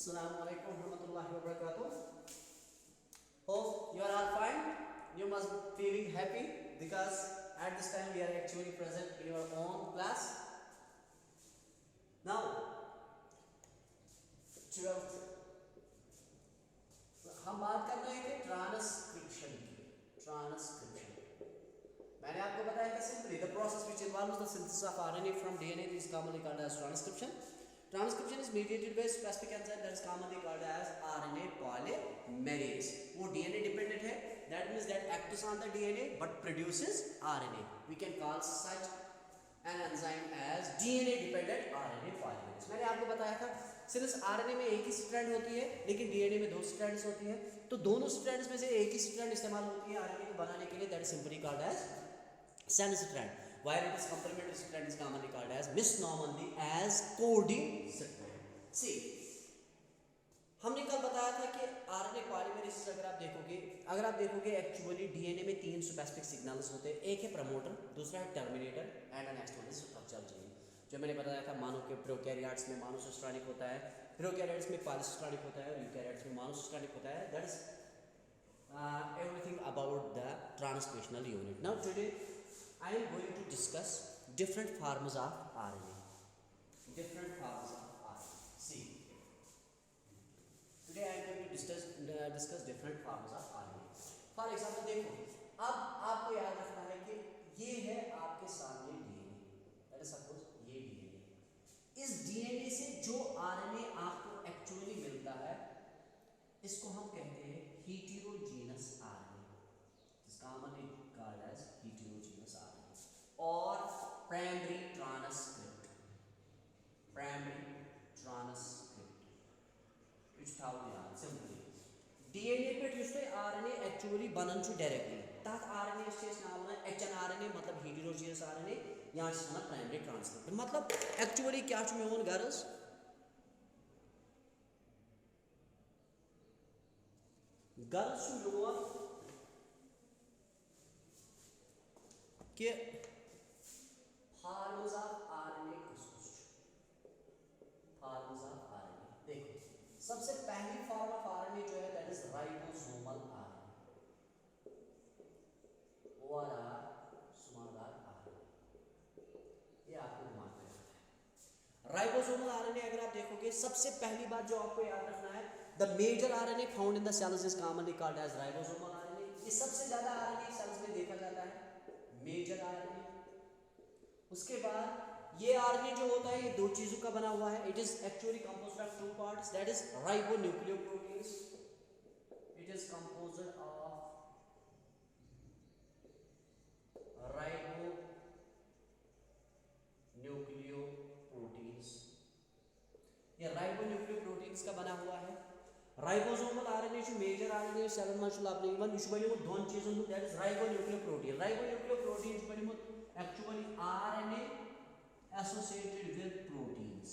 Assalamualaikum warahmatullahi wabarakatuh. Hope you are all fine. You must be feeling happy because at this time we are actually present in your own class. Now, 12th हम बात कर रहे थे transcription की। मैंने आपको बताया था simply the process which involves the synthesis of RNA from DNA is commonly called as transcription. Transcription is mediated by specific enzyme that is commonly called as RNA polymerase. वो DNA dependent है. That means that acts on the DNA but produces RNA. We can call such an enzyme as DNA dependent RNA polymerase. मैंने आपको बताया था सिर्फ RNA में एक ही strand होती है लेकिन DNA में दो स्ट्रैंड्स होती है. तो दोनों स्ट्रैंड्स में से एक ही स्ट्रैंड इस्तेमाल होती है RNA को बनाने के लिए. That is simply called as sense strand. While it is complementary strand is commonly called as misnomally as coding strand. See, हमने कल बताया था कि आरएनए पॉलीमरेज अगर आप देखोगे एक्चुअली डीएनए में तीन स्पेसिफिक सिग्नल्स होते हैं. एक है प्रमोटर, दूसरा है terminator and next one is structural change. जो मैंने बताया था मानो के प्रोकैरियोट्स में मोनोसिस्टेनिक होता है, प्रोकैरियोट्स में पॉलीसिस्टेनिक होता है और यूकैरियोट्स में मोनोसिस्टेनिक होता है. That is everything about the transcriptional unit. Now today I am going to discuss different forms of RNA. See, today I am going to discuss different forms of RNA. For example, देखो अब आपको याद रखना है कि ये है आपके सामने DNA. Let us suppose ये DNA. इस DNA से जो RNA आपको एक्चुअली मिलता है इसको हम कहते हैं heterogeneous RNA. It's commonly called as heterogeneous RNA or primary transcript. Which how they are simply DNA पे जिससे RNA actually बनन छु directly. तथ RNA से नाम है hnRNA मतलब heterogeneous RNA. यहाँ से ना primary transcript. मतलब actually क्या छु में होन गरज लोअर कि फॉर्म्स ऑफ आरएनए देखो सबसे पहली फॉर्म ऑफ आरएनए जो है that is ribosomal RNA. Small are RNA ये आपको दिमाग में रखना है. राइबोसोमल आरएनए अगर आप देखोगे सबसे पहली बात जो आपको याद रखना है the major RNA found in the cells is commonly called as ribosomal RNA. ये सबसे ज्यादा RNA सेल्स में देखा जाता है मेजर RNA. उसके बाद ये RNA जो होता है ये दो चीजों का बना हुआ है. It is actually composed of two parts that is ribonucleoproteins. It is composed of ribonucleoproteins. ये राइबोन्यूक्लियोप्रोटीन्स का बना हुआ है. राइबोसोमल आरएनए जो मेजर आरएनए सेवन में शुरू आपने इवन इस बनी वो दोन चीजों को दैट इज राइबोन्यूक्लियोप्रोटीन. राइबोन्यूक्लियोप्रोटीन बनी वो actually RNA associated with proteins.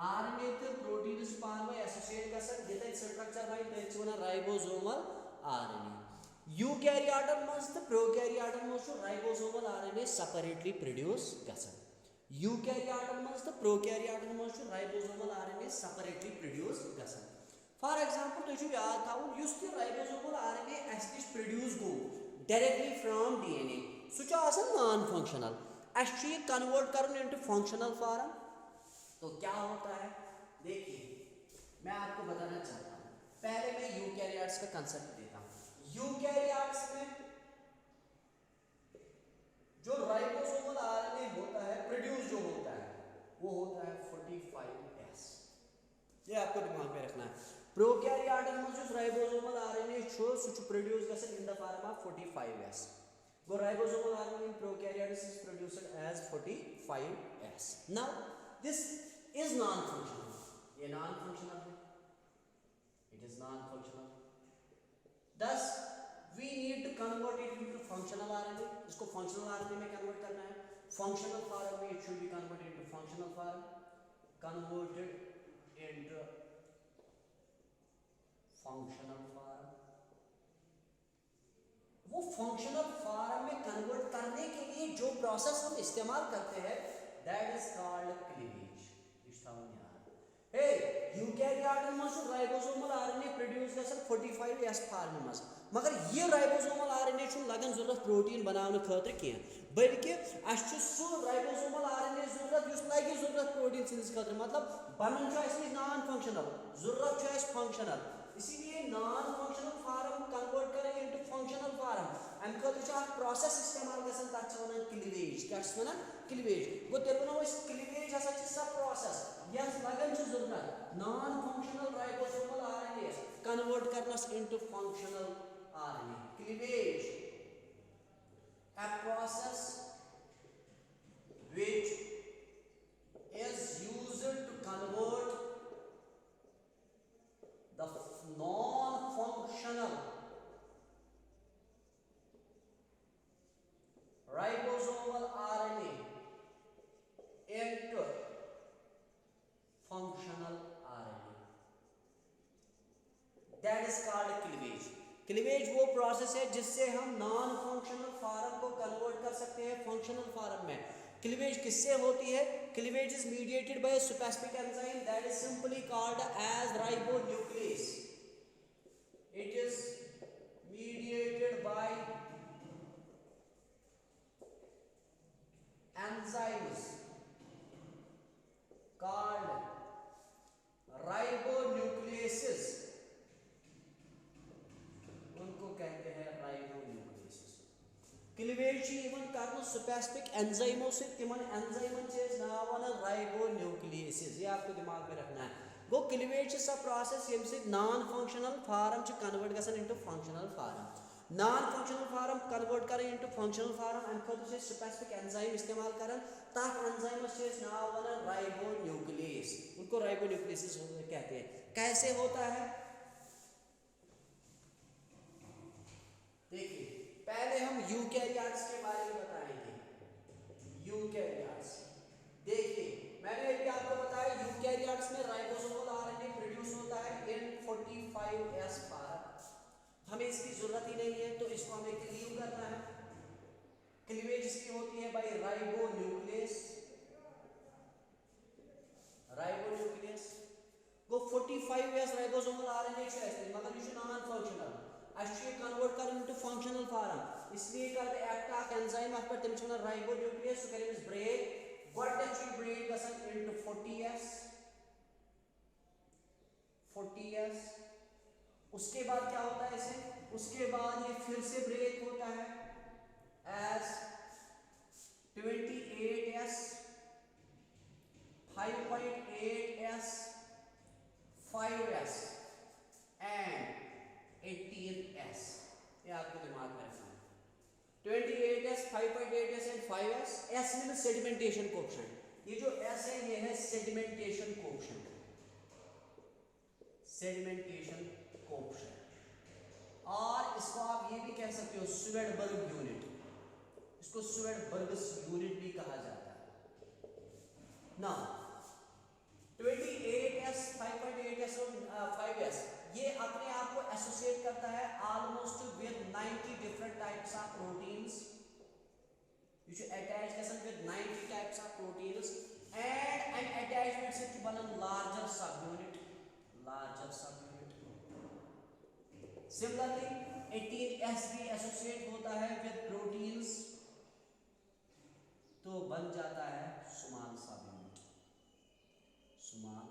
RNA तो प्रोटीन्स पान में एसोसिएट कर सकते हैं इस स्ट्रक्चर में दैट्स वन राइबोसोमल आरएनए. यूकैरियोटल में तो प्रोकैरियोटल में जो राइबोसोमल आरएनए सेपरेटली प्रोड्यूस गसन. यूकैरियोटल में तो प्रोकैरियोटल में जो राइबोसोमल आरएनए सेपरेटली प्रोड्यूस गसन. फॉर एग्जांपल तो जो याद था वो यूज के राइबोसोमल आरएनए एस्टिश प्रोड्यूस गो डायरेक्टली फ्रॉम डीएनए सुचा आसन नॉन फंक्शनल एस्टी कन्वर्ट करने इनटू फंक्शनल फॉर्म. तो क्या होता है देखिए मैं आपको बताना चाहता हूं. पहले मैं यूकैरियोट्स का कांसेप्ट देता हूं. यूकैरियोट्स में जो राइबोसोमल आरएनए होता है प्रोड्यूस जो होता है वो होता है 45S. ये आपको दिमाग में रखना है. प्रोकैरियोटल में जो राइबोसोमल आरएनए छो सुच प्रोड्यूस गसन in the form of 45S. वो ribosomal RNA in prokaryotes is produced as 45S. Now this is non functional. ये नॉन फंक्शनल है. It is non functional. thus we need to convert it into functional RNA. इसको functional RNA में convert करना है. functional form में it should be converted into functional form. Converted into functional form. वो functional form में convert करने के लिए जो process हम इस्तेमाल करते हैं that is called cleavage. Hey, यूकैरियोटन मज राइबोसोमल आरएनए प्रोड्यूस गसन 45S फॉर्म मज मगर ये राइबोसोमल आरएनए छु लगन जरूरत प्रोटीन बनाने खतर के बल्कि अस सु राइबोसोमल आरएनए जरूरत युस लगे जरूरत प्रोटीन सिंस खतर मतलब बनन छु अस नॉन फंक्शनल जरूरत छु अस फंक्शनल इसीलिए नॉन फंक्शनल फॉर्म कन्वर्ट करें इनटू फंक्शनल फॉर्म अम खतर प्रोसेस इस्तेमाल गसन तथ वन क्लीवेज क्या वन क्लीवेज गो तेल वनो क्लीवेज हसा सब प्रोसेस यस लगन छु जरूरत non functional ribosomal RNA convert Karan's into functional RNA cleavage a process which is used to convert the non-functional ribosomal RNA into functional RNA. That is called cleavage. Cleavage वो process है जिससे हम non functional form को convert कर सकते हैं functional form में। Cleavage किससे होती है? Cleavage is mediated by specific enzyme that is simply called as ribonuclease. It is mediated by enzymes called ribonucleases, कहते हैं राइबोन्यूक्लियसेस। क्लीवेज इवन करना स्पेसिफिक एंजाइमों से तिमन एंजाइमन से नाम वन राइबोन्यूक्लियसेस, ये आपको दिमाग में रखना है। गो क्लीवेज सब प्रोसेस यम से नॉन फंक्शनल फॉर्म च कन्वर्ट गसन into functional form. Non functional form convert करें इनटू फंक्शनल फॉर्म अम खतर से स्पेसिफिक एंजाइम इस्तेमाल करन तथ एंजाइमस से नाम वन राइबोन्यूक्लियस, उनको राइबोन्यूक्लियसेस कहते हैं। कैसे होता है देखिए, पहले हम यूकैरियोट्स के बारे में बताएंगे। यूकैरियोट्स देखिए, मैंने अभी आपको बताया यूकैरियोट्स में राइबोसोमल आरएनए प्रोड्यूस होता है इन 45S फॉर्म। हमें इसकी जरूरत ही नहीं है तो इसको हमें क्लीव करना है। क्लीवेज इसकी होती है बाय राइबोन्यूक्लियस। राइबोन्यूक्लियस को 45S राइबोसोमल आरएनए चाहिए मगर ये नॉन फंक्शनल अच्छे कन्वर्ट कर इनटू फंक्शनल फॉर्म, इसलिए करते एक्ट एंजाइम अफ पर तमिस वन राइबोन्यूक्लियस सो करें इस ब्रेक व्हाट एक्चुअली ब्रेक गसन इनटू 40S। उसके बाद क्या होता है इसे, उसके बाद ये फिर से ब्रेक होता है as 28S 5.8S 5S and 18S। ये आपको दिमाग में रखना है। 28S 5.8S and 5S। S mean sedimentation coefficient. ये जो S है ये है सेडिमेंटेशन कोएफिशिएंट। सेडिमेंटेशन कोएफिशिएंट और इसको आप ये भी कह सकते हो स्वेडबर्ग यूनिट, इसको स्वेडबर्गस यूनिट भी कहा जाता है ना। 28S 5.8S और 5S ये अपने आप को एसोसिएट करता है almost with 90 different types of proteins. You should attach गसन with 90 types of proteins and an attachment से बनन larger subunit, larger subunit. Similarly 18S भी एसोसिएट होता है विद प्रोटीन्स तो बन जाता है स्मॉल सब यूनिट, स्मॉल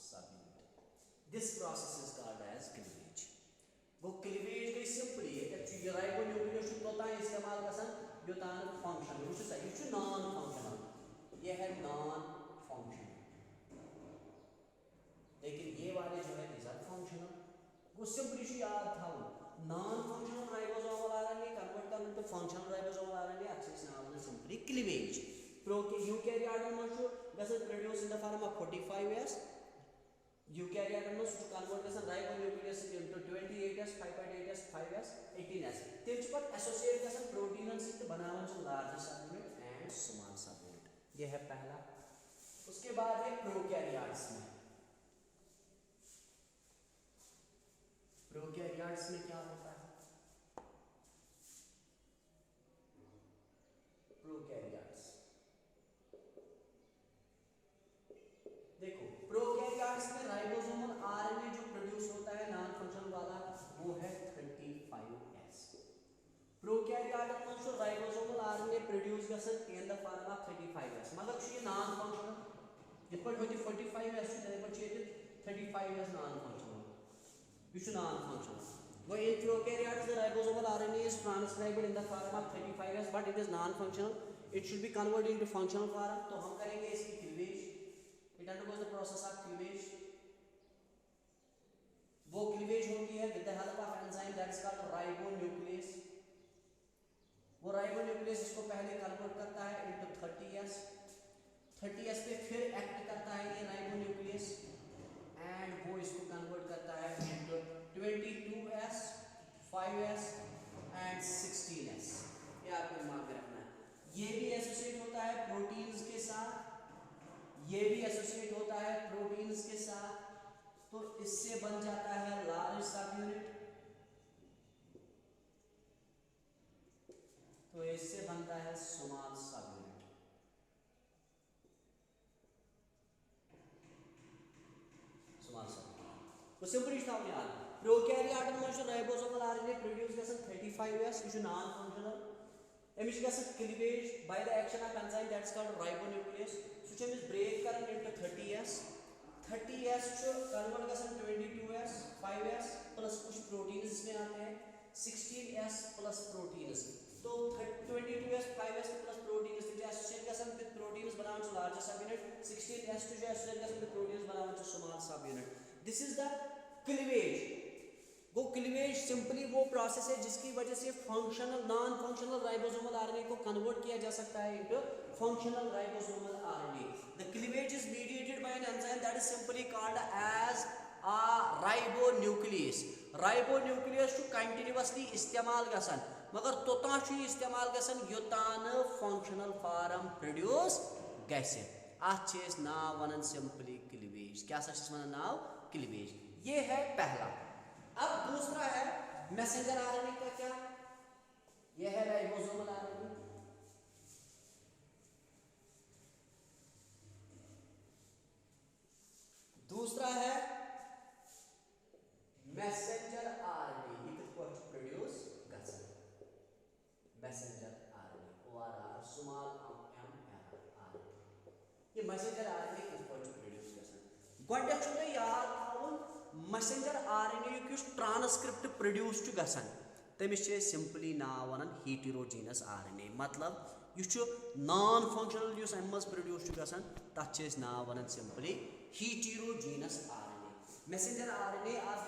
सब unit. This process is called as cleavage. वो क्लीवेज गई सिंपली एक्चुअली राइबोन्यूक्लियस तोता इस्तेमाल गसन योतान फंक्शन वो सही नॉन फंक्शनल, ये है नॉन फंक्शनल, लेकिन ये वाले जो है दीज आर फंक्शनल। वो सिंपली याद था non functional ribosomal RNA convert करने तो फंक्शनल राइबोसोमल आरएनए अच्छे से नाम है सिंपली क्लीवेज। यूकैरियोटन मशहूर गसन produce in the form of 45S। यूकैरियोटन मस टू कन्वर्ट गसन ribonuclease into 28S 5.8S 5S 18S तेज पर एसोसिएट गसन प्रोटीन से बनावन से larger subunit and small सब यूनिट। ये है पहला। उसके बाद है प्रोकैरियोट्स में। प्रोकैरियोट्स में क्या होता है? प्रोकैरियोट्स देखो, प्रोकैरियोट्स में राइबोसोम छु राइबोसोमल आरएनए प्रोड्यूस गसन in the form of 35S मगर छु ये नॉन फंक्शनल इथ पर होती 45S छु तै पर छु ये 35S नॉन फंक्शनल ये छु नॉन फंक्शनल वो in prokaryotes the ribosomal RNA is transcribed in the form of 35S but it is non functional it should be converted into functional form तो हम करेंगे इसकी cleavage it undergoes the process of cleavage वो cleavage होती है with the help of enzyme that is called ribonuclease वो ribonuclease इसको पहले कन्वर्ट करता है into 30S पे फिर एक्ट करता है ये राइबोन्यूक्लियस एंड वो इसको कन्वर्ट करता है into 22S 5S and 16S ये आपको दिमाग में रखना है ये भी एसोसिएट होता है प्रोटीन्स के साथ ये भी एसोसिएट होता है प्रोटीन्स के साथ तो इससे बन जाता है लार्ज सब यूनिट तो इससे बनता है स्मॉल सब यूनिट स्मॉल सब तो सिंपल था यार प्रोकैरियोट में जो राइबोसोमल आरएनए प्रोड्यूस गसन 35S इज नॉन फंक्शनल एमिश गसन cleavage by the action of enzyme that's called ribonuclease so एमिश ब्रेक करन इनटू 30S जो कन्वर्ट गसन 22S 5S प्लस कुछ प्रोटीन्स इसमें आते हैं 16S प्लस प्रोटीन्स तो 22S 5S प्लस प्रोटीन्स जो एसोसिएट गसन विद प्रोटीन्स बनावन छ लार्ज सब यूनिट 16S जो एसोसिएट गसन विद प्रोटीन्स बनावन छ स्मॉल सब unit this is the cleavage वो क्लीवेज सिंपली वो प्रोसेस है जिसकी वजह से functional non functional ribosomal RNA को कन्वर्ट किया जा सकता है into functional ribosomal RNA the cleavage is mediated by an enzyme that is simply called as a ribonuclease ribonuclease छु कंटीन्यूअसली इस्तेमाल गसन मगर तोता छु इस्तेमाल गसन योतान फंक्शनल फॉर्म प्रोड्यूस गसे आथ छे इस नाव वनन सिंपली क्लीवेज क्या सा वनन नाव क्लीवेज ये है पहला अब दूसरा है मैसेंजर आरएनए का क्या ये है राइबोसोमल आरएनए दूसरा है messenger RNA it is what produce गसन messenger RNA ORR small mRNA ये messenger RNA is what produce गसन गोडक छु याद थाउन मैसेंजर आरएनए किस ट्रांसक्रिप्ट प्रोड्यूस छु गसन तमिस छे सिंपली नाव वनन हेटेरोजीनस आरएनए मतलब यु नॉन फंक्शनल युस एमस प्रोड्यूस छु गसन तथ छे नाव वनन simply heterogeneous RNA messenger RNA आप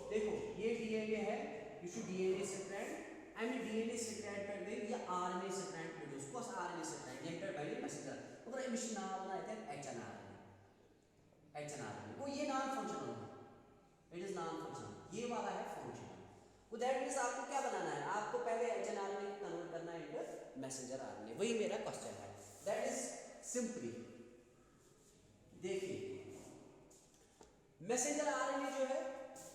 देखो ये डीएनए है यु छु DNA strand and DNA strand पर दे ये आरएनए स्ट्रैंड प्रोड्यूस कोस RNA strand enter bye messenger और एमिश नाव वना है एचएनआरएनए वो ये नॉन फंक्शनल है इट इज नॉन फंक्शनल ये वाला है फंक्शनल वो दैट मींस आपको क्या बनाना है आपको पहले एचएनआरएनए को कन्वर्ट करना है इनटू मैसेंजर आरएनए वही मेरा क्वेश्चन है दैट इज सिंपली देखिए मैसेंजर आरएनए जो है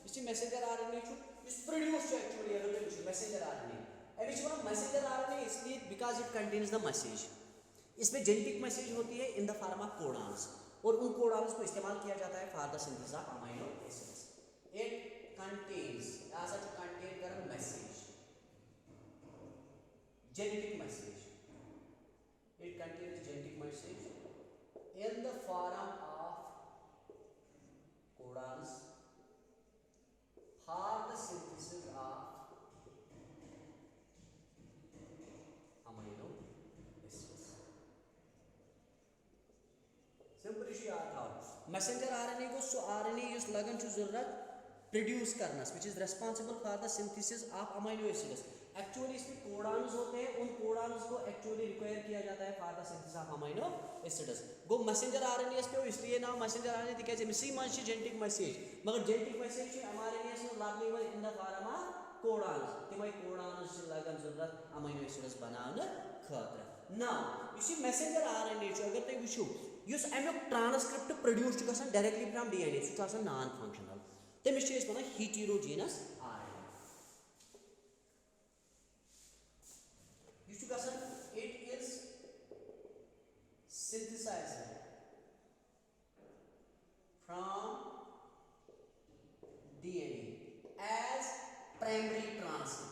इसी मैसेंजर आरएनए जो इस प्रोड्यूस जो एक्चुअली अगर देखो मैसेंजर आरएनए एमिच वन मैसेंजर आरएनए इसलिए because it contains the message इसमें जेनेटिक मैसेज होती है in the form of codons और उन कोडॉन्स को इस्तेमाल किया जाता है for the synthesis of amino acids it contains ऐसा जो कंटेन कर message genetic message it contains genetic message in the form of codons for the synthesis of amino acids simple issue आता है मैसेंजर आरएनए को सो RNA use लगन छु जरूरत produce करना which is responsible for the synthesis of amino acids actually इसमें codons होते हैं उन कोडॉन्स को एक्चुअली रिक्वायर किया जाता है for the synthesis of amino acids गो मैसेंजर आरएनए पे इसलिए नाम मैसेंजर आरएनए तिकाज मिसी मन जेनेटिक मैसेज मगर जेनेटिक मैसेज एमआरएनए में लाबने वाले in the form of codons तिमय कोडॉन्स लगन जरूरत अमीनो एसिड्स बनाने खातिर नाउ इसी मैसेंजर आरएनए अगर तुम वुचो युस अमुक ट्रांसक्रिप्ट प्रोड्यूस गसन डायरेक्टली फ्रॉम डीएनए सु नॉन फंक्शनल तमिस वन heterogeneous RNA it is synthesized from DNA as primary transcript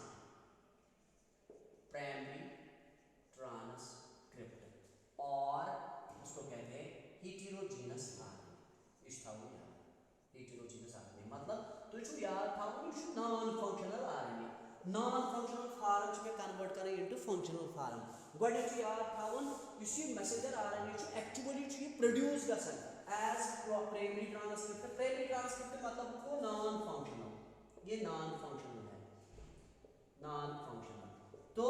heterogeneous RNA इस थावन याद heterogeneous RNA मतलब तुझ याद थावन यह non functional RNA non functional form में convert करें into functional form गोटे याद थावन इस messenger RNA actually produce गसन as primary transcript मतलब वो non functional ये non functional है non functional तो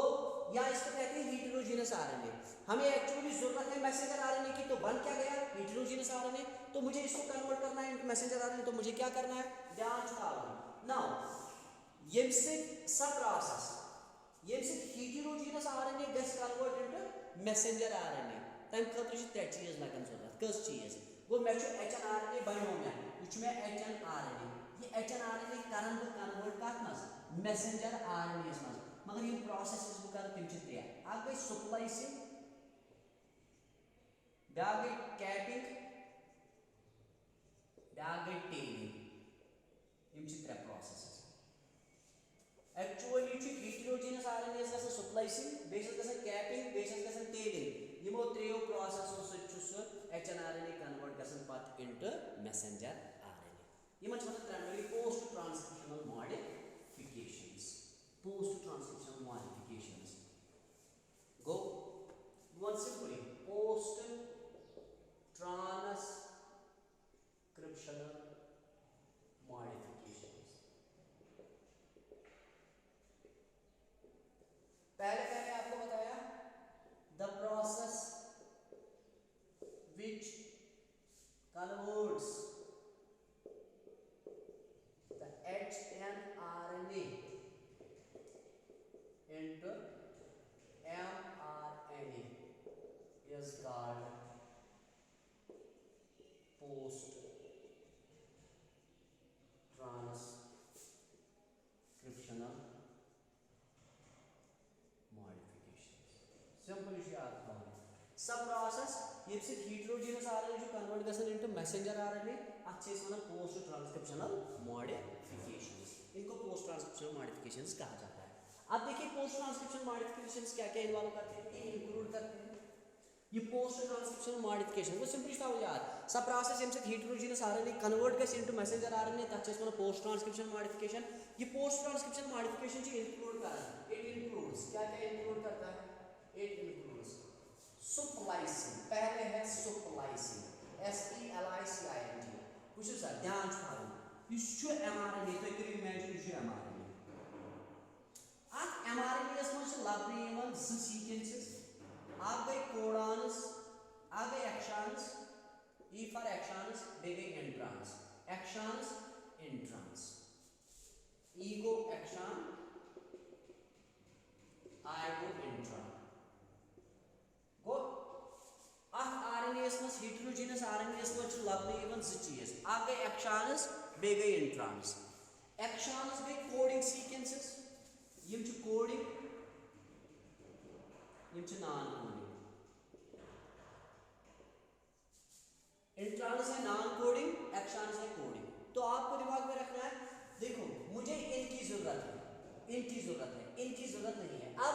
या इसको कहते हैं heterogeneous RNA हमें एक्चुअली जरूरत है मैसेंजर आरएनए की तो बन क्या गया heterogeneous RNA तो मुझे इसको कन्वर्ट करना है इनटू मैसेंजर आरएनए तो मुझे क्या करना है ध्यान चुकाओ नाउ यमसे सब प्रोसेस यमसे heterogeneous RNA गस कन्वर्ट इनटू मैसेंजर आरएनए तम खतर छ त्रे चीज लगन जरूरत कस चीज वो मैं HNRNA बनो मैं ये HNRNA ये HNRNA करन बह कन्वर्ट कत मस मैसेंजर आरएनए मस मगर ये प्रोसेस बह कर तम छ त्रे अग गई स्प्लाइसिंग ब्या गई कैपिंग ब्या गई टेलिंग यम छ त्रे प्रोसेस एक्चुअली heterogeneous RNA गसन स्प्लाइसिंग बेस गसन कैपिंग बेस गसन टेलिंग यमो त्रेयो प्रोसेसो सो HNRNA कन्वर्ट गसन पत इनटू मैसेंजर RNA यमन छ वनान प्राइमरी पोस्ट ट्रांसक्रिप्शनल मॉडिफिकेशंस गो वन सिंपली पोस्ट ट्रांसक्रिप्शनल मॉडिफिकेशंस पहले मैंने आपको बताया the process which converts the HNRNA into mRNA is called post transcriptional modifications simple याद रखना सब प्रोसेस ये heterogeneous RNA जो कन्वर्ट गसन इनटू मैसेंजर RNA अच्छे से वनान पोस्ट ट्रांसक्रिप्शनल मॉडिफिकेशंस इनको पोस्ट ट्रांसक्रिप्शनल मॉडिफिकेशंस कहा जाता है अब देखिए पोस्ट ट्रांसक्रिप्शनल मॉडिफिकेशंस क्या क्या इन्वॉल्व करते हैं ये इंक्लूड करते हैं ये पोस्ट ट्रांसक्रिप्शनल मॉडिफिकेशन वो सिंपली था याद सब प्रोसेस यम heterogeneous RNA कन्वर्ट गस इनटू मैसेंजर RNA तछ वनान पोस्ट ट्रांसक्रिप्शनल मॉडिफिकेशन ये पोस्ट ट्रांसक्रिप्शनल मॉडिफिकेशन इंक्लूड करता है इट इंक्लूड्स क्या क्या इंक्लूड करता है इट इंक्लूड्स स्प्लाइसिंग पहले है स्प्लाइसिंग SPLICING कुछ सर ध्यान छाओ इस mRNA तो करियो इमेजिन इस mRNA at mRNA यस मन लबने यमन ज सीक्वेंसेस आ गई कोडॉन्स आ गई एक्सॉन्स E for एक्सॉन्स बे गई इंट्रॉन्स एक्सॉन्स इंट्रॉन्स E गो एक्सॉन I गो इंट्रॉन गो अथ RNA मस heterogeneous RNA मस लबने यमन ज चीज आ गई एक्सॉन्स बे गई इंट्रॉन्स एक्सॉन्स गई कोडिंग सीक्वेंसेस यम छ कोडिंग यम छ नॉन कोडिंग इंट्रॉन्स है नॉन कोडिंग एक्सॉन्स है कोडिंग तो आपको दिमाग में रखना है देखो मुझे इनकी जरूरत है इनकी जरूरत नहीं है अब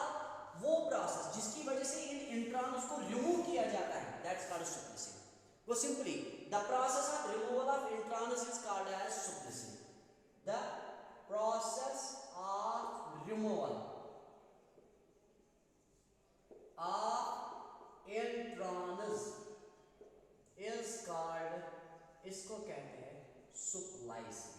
वो प्रोसेस जिसकी वजह से इन इंट्रॉन्स को रिमूव किया जाता है दैट्स कॉल्ड सप्रेसिंग वो simply the process of removal of introns is called as suppressing the process of removal of introns is called इसको कहते हैं सप्लाइसिंग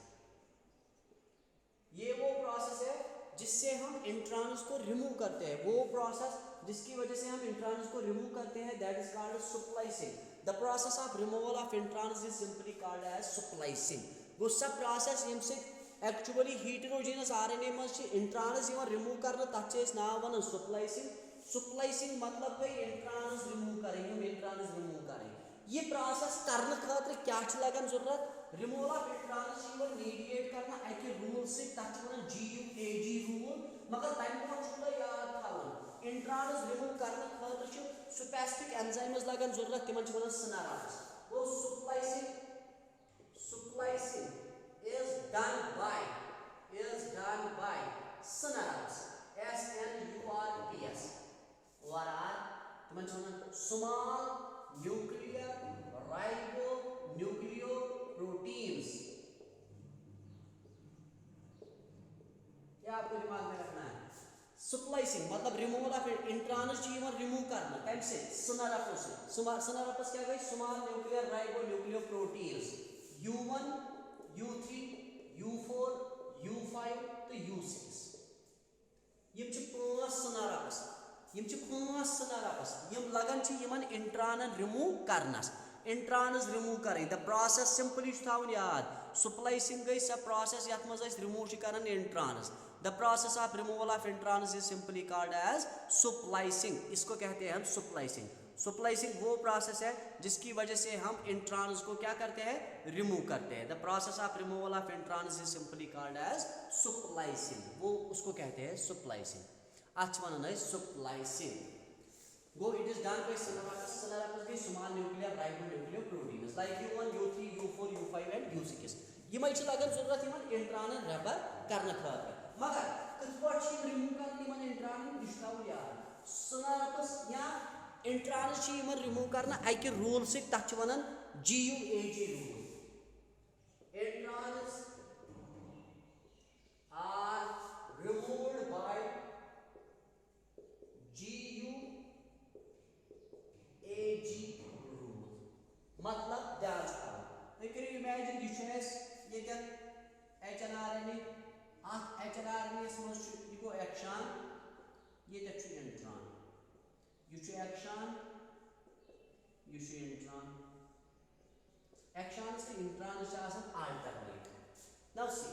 ये वो प्रोसेस है जिससे हम इंट्रॉन्स को रिमूव करते हैं वो प्रोसेस जिसकी वजह से हम इंट्रॉन्स को रिमूव करते हैं that is called splicing the process of removal of introns is simply called as splicing वो सब प्रोसेस यमसे एक्चुअली heterogeneous RNA मस इंट्रॉन्स रिमूव करना तथ नाम वन सप्लाइसिंग मतलब गई इंट्रॉन्स रिमूव करें ये प्रोसेस करने खातिर क्या लगन जरूरत रिमूवल ऑफ इंट्रॉन्स मीडिएट करना अके रूल से तथ GUAG रूल मगर तम ब्रोह याद थावन इंट्रॉन्स रिमूव करने खातिर स्पेसिफिक एंजाइम्स लगन जरूरत तिमन वन SNRs वो सप्लाइसिंग is done by SNRs SNURPS what are तिमन small nuclear ribosome splicing मतलब रिमूवल ऑफ इंट्रानस रिमूव करना कम से स्नरप्स से स्नरप्स क्या गई small nuclear ribo nucleo proteins U1 U3 U4 U5 तो U6 यम छ पांच स्नरप्स यम लगन छ यमन इंट्रानन रिमूव करनस इंट्रानस रिमूव करें द प्रोसेस सिंपली थावन याद स्प्लाइसिंग गई स प्रोसेस यथ मज रिमूव करन introns the process of removal of introns is simply called as splicing इसको कहते हैं हम स्प्लाइसिंग स्प्लाइसिंग वो प्रोसेस है जिसकी वजह से हम इंट्रानस को क्या करते हैं रिमूव करते हैं the process of removal of introns is simply called as splicing वो उसको कहते हैं स्प्लाइसिंग आज वन splicing Go, it is done by synapses. Synapses के small nuclear ribonuclear proteins like U1, U3, U4, U5 and U6. ये मैं चला अगर ज़रूरत है मन इंट्रानल रबर करने खाते मगर कुछ बात चीज़ रिमूव करने मन इंट्रानल दिशताऊ यार synapses या इंट्रानल चीज़ मन रिमूव करना आई के रूल से टच वनन GUAG rule introns are removed by AG rule मतलब ध्यान से करो इमेजिन ये क्या HNRNA HNRNA मज यह एक्शन ये इंट्रॉन यह एक्शन यह इंट्रॉन एक्शन से इंट्रॉन अल्टरनेट नाउ सी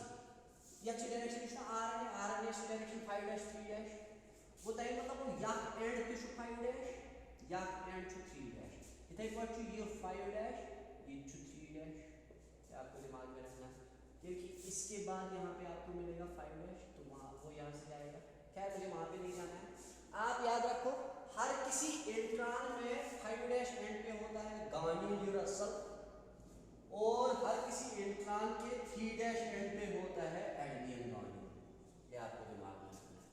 यह डायरेक्शन RNA डायरेक्शन 5' 3' वो तय मतलब वो या एंड पे 5' या एंड 3' इथे पर ये 5' ये 3' आपको दिमाग में रखना क्योंकि इसके बाद यहाँ पे आपको मिलेगा 5' तो वहाँ वो यहाँ से जाएगा खैर मुझे वहाँ पे नहीं जाना है आप याद रखो हर किसी इंट्रॉन में 5' एंड पे होता है गार्नियर यूरेसल और हर किसी इंट्रॉन के 3' एंड पे होता है एडेनियन गार्नियर ये आपको दिमाग में रखना है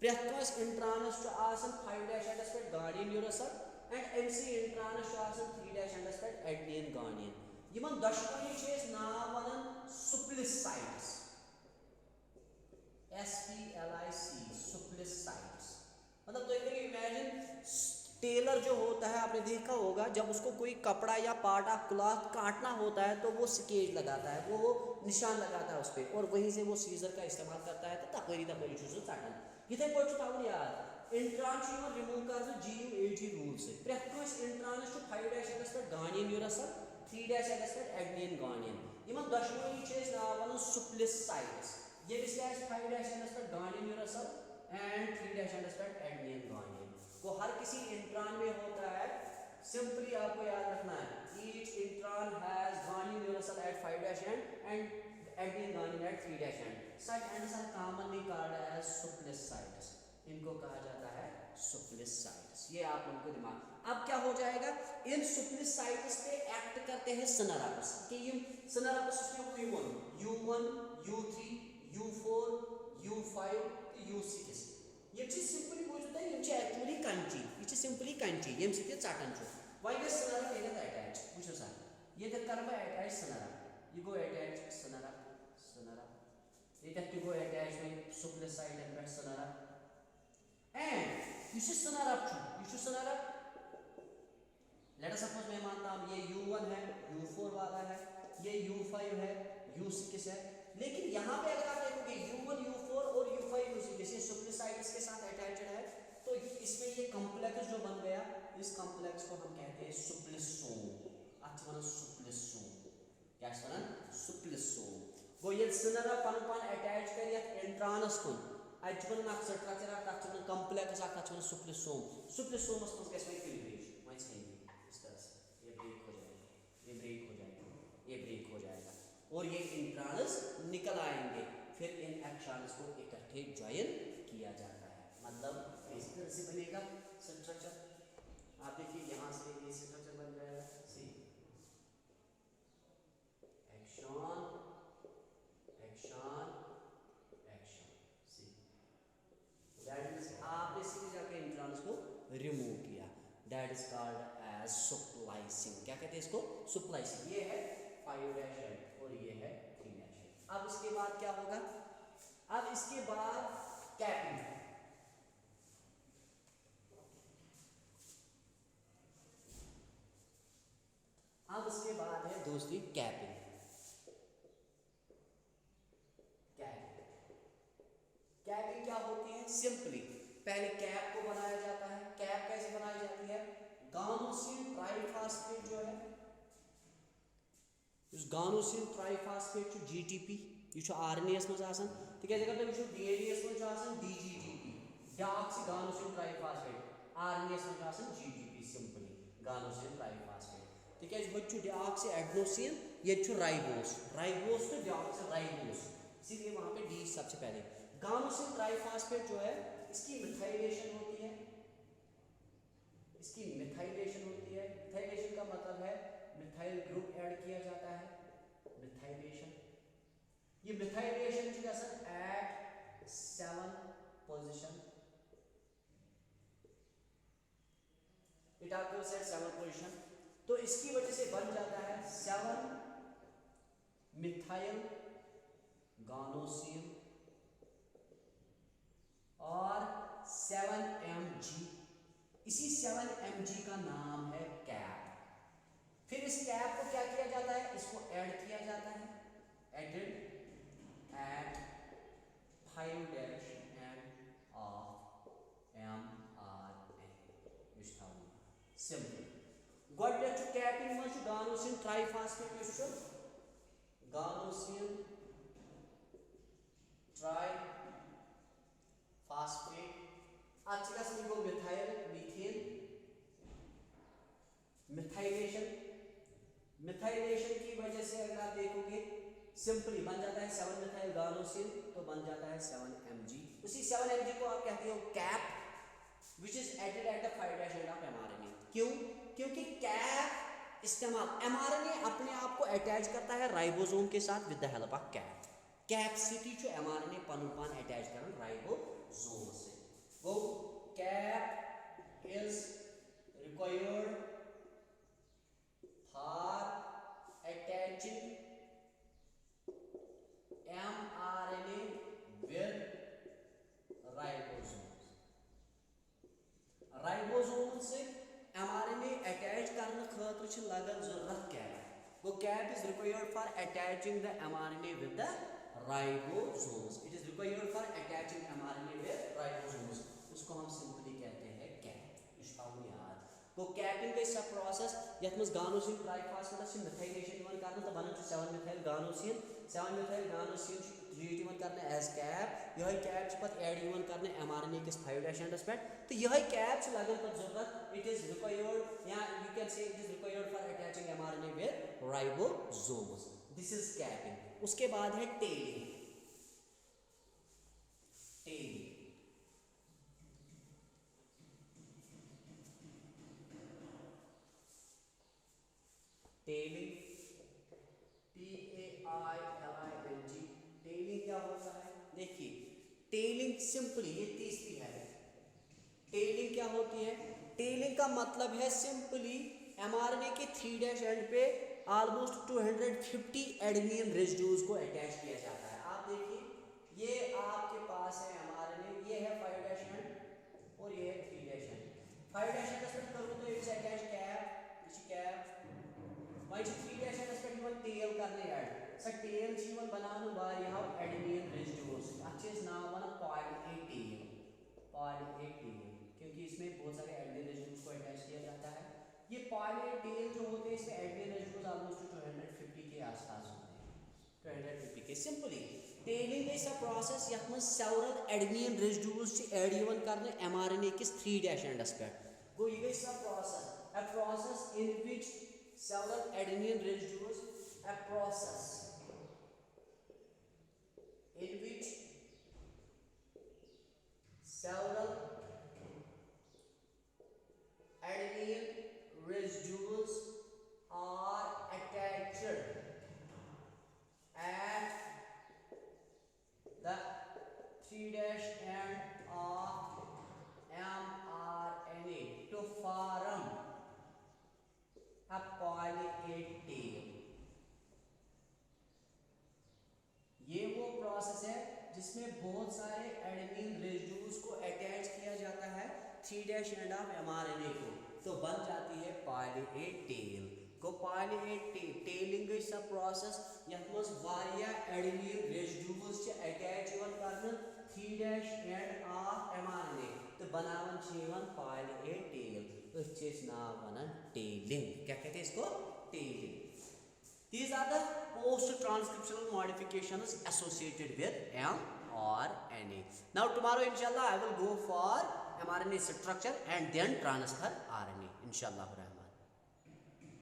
प्रत्येक इंट्रॉनस जो आसन 5' एंडस पे गार्नियर यूरेसल and MC इंट्रानस जो आसन 3' एंडस पे एडेनियन गार्नियर यमन दशवनी छेस नाम वनन सुप्लिसाइट्स SPLIC सुप्लिसाइट्स मतलब तो एक इमेजिन टेलर जो होता है आपने देखा होगा जब उसको कोई कपड़ा या पार्ट ऑफ क्लॉथ काटना होता है तो वो स्केच लगाता है वो निशान लगाता है उस पर और वहीं से वो सीजर का इस्तेमाल करता है तो तकरी चूज चाटन इथे पे याद इंट्रॉन रिमूव कर GUAG रूल से प्रत्येक इंट्रॉनस 5' एंडस पे गार्नियर यूरेसल 3' एंडस पे एडेनियन गार्नियर यमन दशवनी छे नाम वन सुप्लिसाइट्स ये इसलिए 5' एंडस पे गार्नियर यूरेसल एंड 3' एंडस पे एडेनियन गार्नियर वो हर किसी इंट्रॉन में होता है सिंपली आपको याद रखना है each intron has guanine uracil at 5' end adenine guanine at 3' end such ends are commonly called as splice sites इनको कहा जाता है सुप्लिसाइट्स ये आप लोगों को दिमाग अब क्या हो जाएगा इन सुप्लिसाइट्स पे एक्ट करते हैं स्नरप्स कि ये स्नरप्स में U1 U3 U4 U5 U6 ये चीज सिंपली मौजूद है ये एक्चुअली कंची ये सिंपली कंची ये सिर्फ चाटन छो व्हाई दिस स्नरप ये अटैच पूछो सर ये तो करबा अटैच स्नरप ये गो अटैच स्नरप ये तक गो अटैच में सुप्लिसाइट एंड स्नरप एंड यह स्नरप लेट अस सपोज मैं मानता हूं ये U1 है U4 वाला है ये U5 है U6 है लेकिन यहाँ पे अगर आप देखोगे U1 U4 और U5 U6 ये सुप्लिसाइट्स के साथ अटैच्ड है तो इसमें ये कॉम्प्लेक्स जो बन गया इस कॉम्प्लेक्स को हम कहते हैं सुप्लिसोम अच्छा सुप्लिसोम क्या सुप्लिसोम वो ये स्नरप पन अटैच कर इंट्रॉनस कुन अजवन स्ट्रक्चर तक कॉम्प्लेक्स सुप्लिसोमस मज गए क्लीवेज वह इस तरह से ये ब्रेक हो जाएगा ये ब्रेक हो जाएगा ये ब्रेक हो जाएगा और ये इंट्रॉनस निकल आएंगे फिर इन एक्शंस को इकट्ठे ज्वाइन किया जाता है मतलब इस तरह से बनेगा स्ट्रक्चर आप देखिए यहाँ से ये स्ट्रक्चर बन जाएगा सी एक्शन आपने सीधे जाके इंट्रॉन्स को रिमूव किया दैट इज कॉल्ड एज सुप्लाइसिंग क्या कहते हैं इसको सुप्लाइसिंग ये है 5' और ये है 3'। अब इसके बाद क्या होगा अब इसके बाद capping goes the capping. Capping क्या होती है? सिंपली पहले कैप को बनाया जाता है। कैप कैसे बनाई जाती है? गानोसिन ट्राइफॉस्फेट जो है, उस गानोसिन ट्राइफॉस्फेट जो जीटीपी ये आरएनएस मज आसान तिकाज अगर तुम डीएनएस मज आसान डीजीटीपी डीऑक्सी गानोसिन ट्राइफॉस्फेट, आरएनएस मज आसान जीटीपी सिंपली गानोसिन ट्राइफॉस्फेट तिकाज वो डीऑक्सी एडेनोसिन ये राइबोस, राइबोस तो डीऑक्सी राइबोस, इसीलिए वहां पे डी सबसे पहले। गानोसिन ट्राइफॉस्फेट जो है इसकी मिथाइलेशन होती है, इसकी मिथाइलेशन होती है। मिथाइलेशन का मतलब है मिथाइल ग्रुप ऐड किया जाता है, मिथाइलेशन। ये methylation at 7 position, it occurs at 7 position. तो इसकी वजह से बन जाता है 7 मिथाइल गानोसिन और 7mg, इसी 7mg का नाम है कैप। फिर इस कैप को क्या किया जाता है? इसको ऐड किया जाता है, added at 5-M of mRNA simple. गोडनेट कैपिंग में गानोसिन ट्राइफॉस्फेट, गानोसिन ट्राइफॉस्फेट अच्छी गो मिथाइल मीथेन, मिथाइलेशन। मिथाइलेशन की वजह से अगर आप देखोगे सिंपली बन जाता है 7 मिथाइल गानोसिन, तो बन जाता है 7mg। उसी 7mg को आप कहते हो cap, which is added at the 5' end of mRNA। क्यों? क्योंकि कैप इस्तेमाल mRNA अपने आप को अटैच करता है राइबोसोम के साथ with the help of cap. Capacity जो mRNA पन पान अटैच कर राइबोसोम से। वो cap is required for attaching mRNA with ribosome. Ribosome से mRNA अटैच करने खातिर लगन जरूरत कैप। वो cap is required for attaching the mRNA with the ribosomes. It is required for attaching mRNA with ribosomes. उसको हम सिंपली कहते हैं कैप। इसका याद गो कैपिंग का सब प्रोसेस यत मस गानोसिन ट्राइफॉस्फेट से मिथाइलेशन इवन करना तो बनन 7 मिथाइल गानोसिन, 7 मिथाइल गानोसिन ट्रीट इवन करना एज कैप। यह कैप छ पत ऐड इवन करना mRNA किस 5' एंडस पे। तो यह कैप छ लगन पत जरूरत। इट इज रिक्वायर्ड या you can say it is required for attaching mRNA with ribosomes. This is capping. उसके बाद है telling. Telling telling TAILING। Telling क्या होता है? देखिए टेलिंग सिंपली ये तीसरी है। टेलिंग क्या होती है? टेलिंग का मतलब है सिंपली mRNA के 3' एंड पे ऑलमोस्ट 250 एडेनिन रेजिड्यूज को अटैच किया जाता है। आप देखिए ये आपके पास है mRNA, ये है 5' एंड और ये है 3' एंड। 5' एंड पे करूं तो इट्स अटैच कैप, इस कैप वही 3' एंड पे इवन टेल करने ऐड स टेल जीवन बनाने वारियां एडेनिन रेजिड्यूज। अच्छे नाम बना पॉइल ए टेल, पॉइल ए टेल, क्योंकि इसमें बहुत सारे एडेनिन रेजिड्यूज को अटैच किया जाता है। ये पॉइल ए टेल जो होते हैं इसमें एडेनिन रेजिड्यूज ऑलमोस्ट 250 के आसपास होते हैं, 250 के। Simply telling is a process यत में several adenine residues add even करने mRNA किस 3' एंडस पे। गो ये is a process in which several adenine residues, a process in which several adenine residues are attached at the 3' end of mRNA to form a poly A tail। ये वो process है जिसमें बहुत सारे adenine residues को attach किया जाता है 3' एंड ऑफ mRNA को, तो बन जाती है पॉली ए टेल। गो पॉली ए टेलिंग सा प्रोसेस यथ मज वारिया एडेनिन रेसिड्यूज छ अटैच यवन करन 3' एंड ऑफ mRNA तो बनावन छ यवन पॉली ए टेल इस नाम वनान टेलिंग क्या कहते हैं इसको telling These are the post-transcriptional modifications associated with mRNA. Now tomorrow inshallah I will go for mRNA structure and then transfer RNA inshallah.